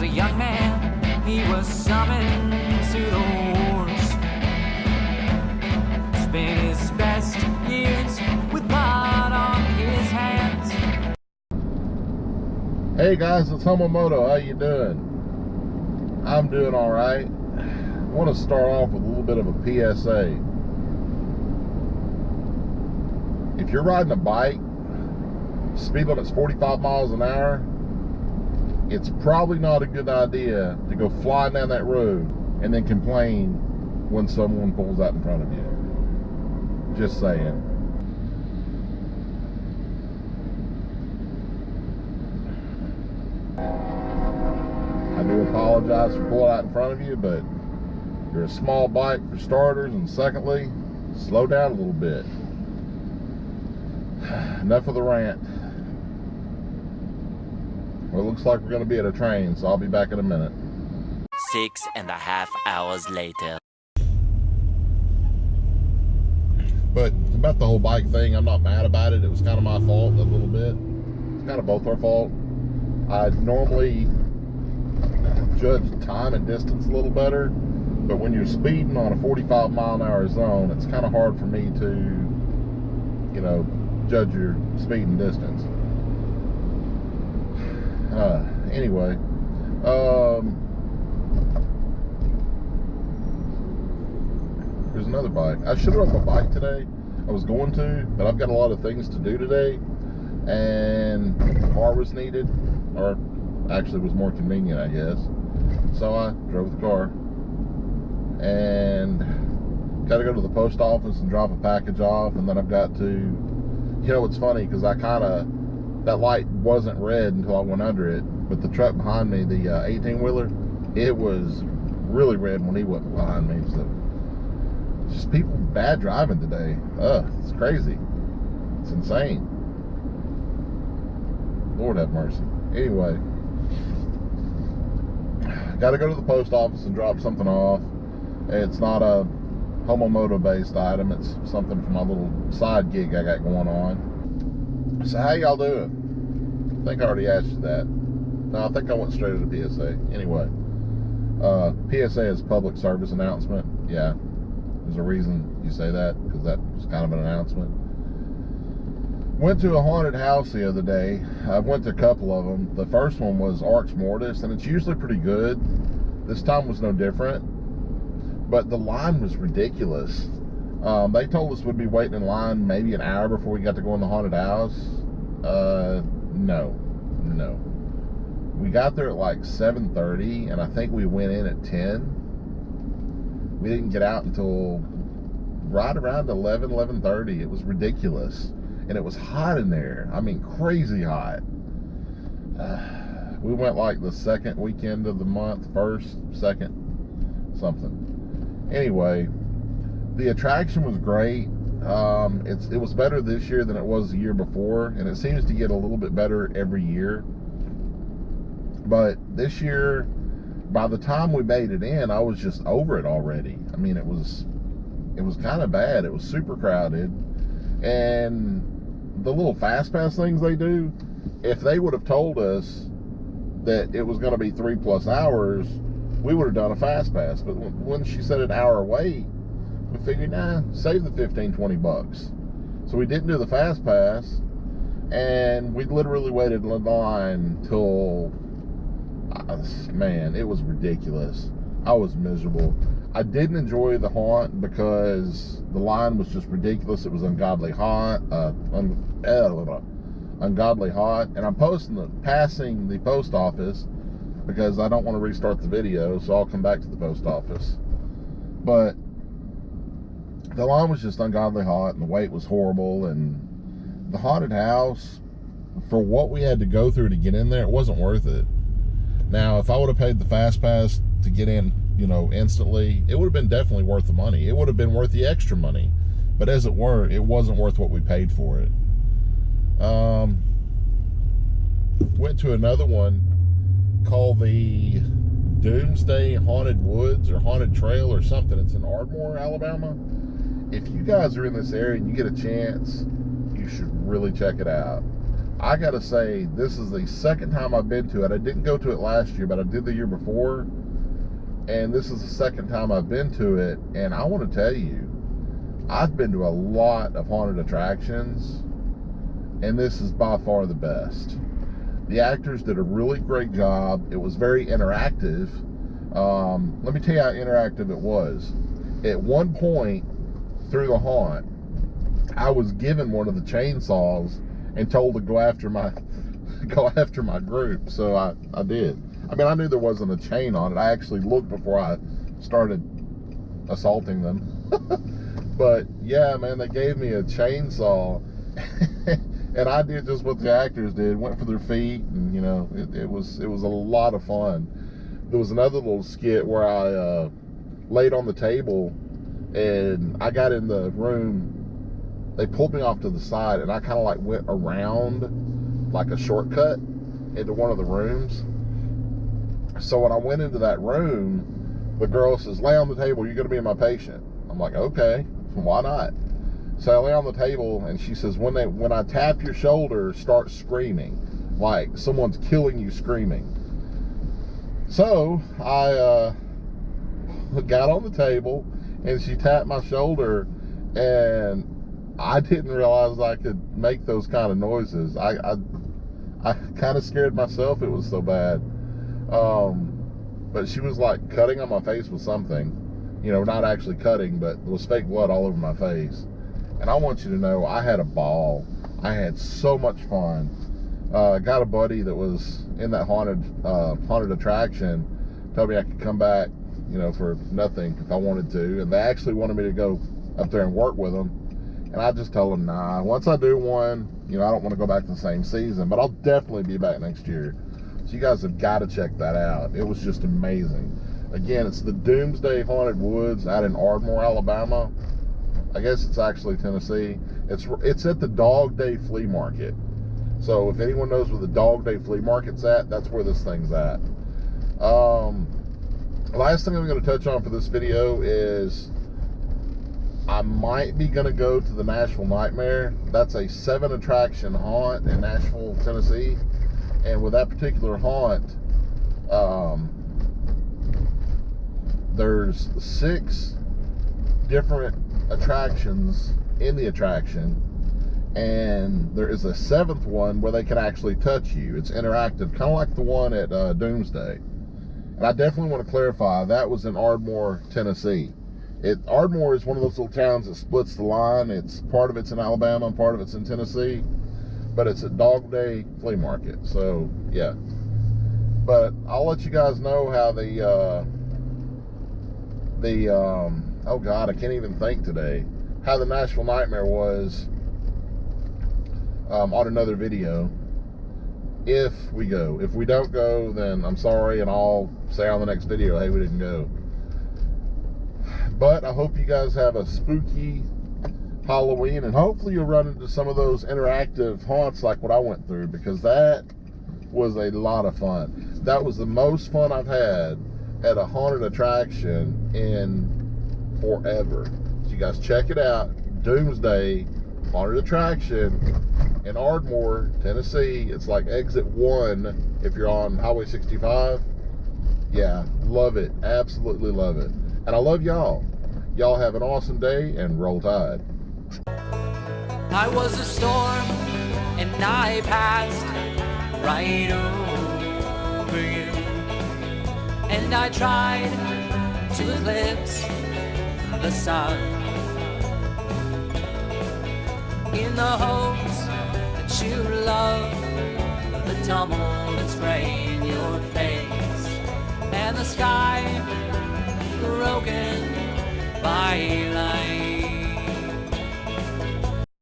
a young man, he was summoned to the wars. Spent his best years with blood on his hands. Hey guys, it's HomoMoto. How you doing? I'm doing all right. I want to start off with a little bit of a PSA. If you're riding a bike, speed limit's 45 miles an hour, it's probably not a good idea to go flying down that road and then complain when someone pulls out in front of you. Just saying. I do apologize for pulling out in front of you, but you're a small bike for starters, and secondly, slow down a little bit. Enough of the rant. Well, it looks like we're going to be at a train, so I'll be back in a minute. 6.5 hours later. But about the whole bike thing, I'm not mad about it. It was kind of my fault a little bit. It's kind of both our fault. I normally judge time and distance a little better, but when you're speeding on a 45 mile an hour zone, it's kind of hard for me to, you know, judge your speed and distance. Anyway, there's another bike. I should have rode my bike today. I was going to, but I've got a lot of things to do today, and the car was needed, or actually was more convenient, I guess. So I drove the car, and got to go to the post office and drop a package off, and then I've got to, you know, it's funny because that light wasn't red until I went under it, but the truck behind me, the 18-wheeler, it was really red when he went behind me. So just people bad driving today. It's crazy. It's insane. Lord have mercy. Anyway, got to go to the post office and drop something off. It's not a HomoMoto based item. It's something for my little side gig I got going on. So how y'all doing? I think I already asked you that. No, I think I went straight to the PSA. Anyway, PSA is public service announcement. Yeah, there's a reason you say that, because that was kind of an announcement. Went to a haunted house the other day. I went to a couple of them. The first one was Arx Mortis, and it's usually pretty good. This time was no different, but the line was ridiculous. They told us we'd be waiting in line maybe an hour before we got to go in the haunted house. No. We got there at like 7:30, and I think we went in at 10. We didn't get out until right around 11:30. It was ridiculous. And it was hot in there. I mean, crazy hot. We went like the second weekend of the month, first, second, something. Anyway, the attraction was great. It was better this year than it was the year before, and it seems to get a little bit better every year. But this year, by the time we made it in, I was just over it already. I mean, it was kind of bad. It was super crowded, and the little fast pass things they do, if they would have told us that it was going to be 3+ hours, we would have done a fast pass. But when she said an hour wait, we figured, nah, save the 15-20 bucks. So we didn't do the fast pass, and we literally waited in line till, man, it was ridiculous. I was miserable. I didn't enjoy the haunt because the line was just ridiculous. It was ungodly hot, ungodly hot. And I'm passing the post office because I don't want to restart the video, so I'll come back to the post office. But the line was just ungodly hot, and the wait was horrible. And the haunted house, for what we had to go through to get in there, it wasn't worth it. Now, if I would have paid the fast pass to get in, you know, instantly, it would have been definitely worth the money. It would have been worth the extra money. But as it were, it wasn't worth what we paid for it. Went to another one called the Doomsday Haunted Woods or Haunted Trail or something. It's in Ardmore, Alabama. If you guys are in this area and you get a chance, you should really check it out. I gotta say, this is the second time I've been to it. I didn't go to it last year, but I did the year before. And this is the second time I've been to it. And I want to tell you, I've been to a lot of haunted attractions, and this is by far the best. The actors did a really great job. It was very interactive. Let me tell you how interactive it was. At one point through the haunt, I was given one of the chainsaws and told to go after my group. So I did. I mean, I knew there wasn't a chain on it. I actually looked before I started assaulting them. But yeah, man, they gave me a chainsaw. And I did just what the actors did, went for their feet, and you know, it was a lot of fun. There was another little skit where I laid on the table, and I got in the room. They pulled me off to the side, and I kind of like went around like a shortcut into one of the rooms. So when I went into that room, the girl says, "Lay on the table, you're going to be my patient." I'm like, okay, why not? So I lay on the table, and she says, when I tap your shoulder, start screaming, like someone's killing you screaming. So I got on the table, and she tapped my shoulder, and I didn't realize I could make those kind of noises. I kind of scared myself. It was so bad. But she was like cutting on my face with something, you know, not actually cutting, but there was fake blood all over my face. And I want you to know, I had a ball. I had so much fun. Got a buddy that was in that haunted attraction, told me I could come back, you know, for nothing if I wanted to. And they actually wanted me to go up there and work with them. And I just told them, nah, once I do one, you know, I don't want to go back to the same season, but I'll definitely be back next year. So you guys have got to check that out. It was just amazing. Again, it's the Doomsday Haunted Woods out in Ardmore, Alabama. I guess it's actually Tennessee. It's at the Dog Day Flea Market. So if anyone knows where the Dog Day Flea Market's at, that's where this thing's at. Last thing I'm going to touch on for this video is I might be going to go to the Nashville Nightmare. That's a 7-attraction haunt in Nashville, Tennessee. And with that particular haunt, there's 6 different attractions in the attraction, and there is a 7th one where they can actually touch you. It's interactive, kind of like the one at Doomsday. And I definitely want to clarify, that was in Ardmore, Tennessee. Ardmore is one of those little towns that splits the line. It's part of it's in Alabama and part of it's in Tennessee, but it's a Dog Day Flea Market. So yeah, but I'll let you guys know how oh God, I can't even think today, how the Nashville Nightmare was on another video, if we go. If we don't go, then I'm sorry, and I'll say on the next video, hey, we didn't go. But I hope you guys have a spooky Halloween, and hopefully you'll run into some of those interactive haunts like what I went through, because that was a lot of fun. That was the most fun I've had at a haunted attraction in forever. So you guys check it out. Doomsday Haunted Attraction in Ardmore, Tennessee. It's like exit 1 if you're on Highway 65. Yeah, love it. Absolutely love it. And I love y'all. Y'all have an awesome day, and roll tide. I was a storm and I passed right over you, and I tried to eclipse the sun in the hopes that you love the tumble and spray in your face, and the sky broken by you.